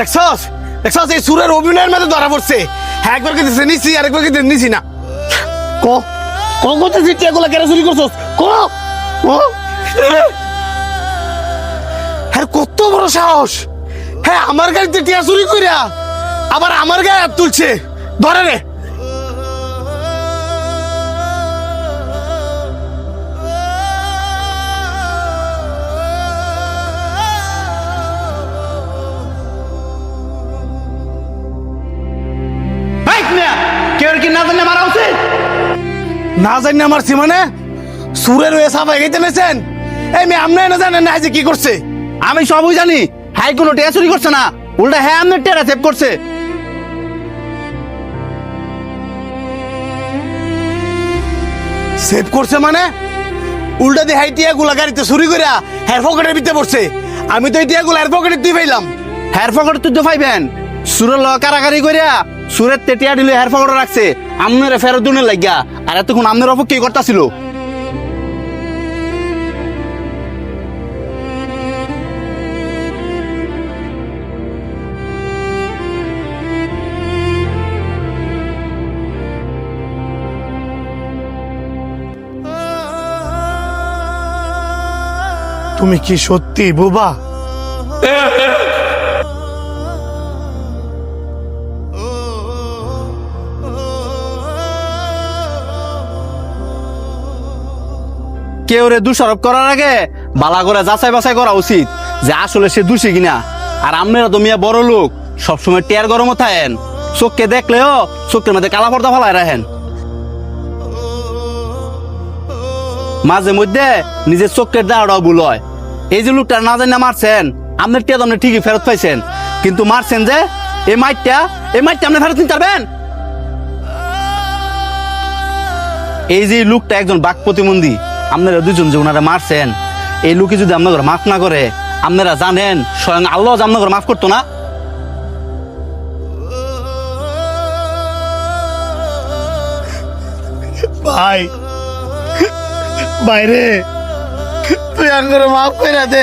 দেখছস দেখছস এই সুরের অভিনয়ের মধ্যে ধরা পড়ছে। হ্যাঁ একবার কি নিছি আর একবার কি নিছি না। ক ক করতেছিস টিয়াগুলো কেন চুরি করছস? ক ও হ্যাঁ কত বড় সাহস! হ্যাঁ আমার গাড়িতে টিয়া চুরি কইরা আবার আমার গায়ে হাত তুলছে। ধরে রে। কেউ কি না জানে মারা উচিত? না জানি আমার মানে সুরের ওয়ে সাফাই গেতে নেছেন। এই মেয়ে আপনি না জানেন না যে কি করছে? আমি সবই জানি। হ্যাঁ কোনো টেয়া চুরি করছে না, উল্টা হ্যাঁ আপনার টেরা সেভ করছে। সেভ করছে মানে উল্টা দিয়ে হাই টিয়া গুলা গাড়িতে চুরি কইরা হেয়ার পকেটের ভিতরে পড়ছে। আমি তো এই টিয়া গুলা হেয়ার পকেটে তুই পাইলাম। হেয়ার পকেট তুই তো পাইবেন। সুরের ল কারাকারি করিয়া সুরের তেটিয়া দিলে হেয়ার পকেটে রাখছে আপনার ফেরত দুনের লাগিয়া। আর এতক্ষণ আপনার অপেক্ষা করতেছিল। তুমি কি সত্যি বোবা? কেউ রে দোষারোপ করার আগে বালা করে যাচাই বাছাই করা উচিত যে আসলে সে দোষী কিনা। আর আপনারা তো মিয়া বড় লোক, সবসময় টেয়ার গরমও থাকেন। চোখকে দেখলেও চোখের মধ্যে কালা পর্দা ফালাই রাখেন। মাঝে মধ্যে নিজের চোখের দাঁড়াও ভুল হয়। এই যে লোকটা না জানি মারছেন, আপনার টিয়া তো আপনি ঠিকই ফেরত পাইছেন, কিন্তু মারছেন যে এই মাইটটা আপনি ফেরত নিতে পারবেন? এই যে লোকটা একজন বাক প্রতিবন্ধী, আপনারা দুজন যে ওনারা মারছেন, এই লোকে যদি আপনাদের মাফ না করে, আপনারা জানেন স্বয়ং আল্লাহ আপনাদের মাফ করতো না? ভাই বাইরে তুই আঙ্গুর মাফ করে দে।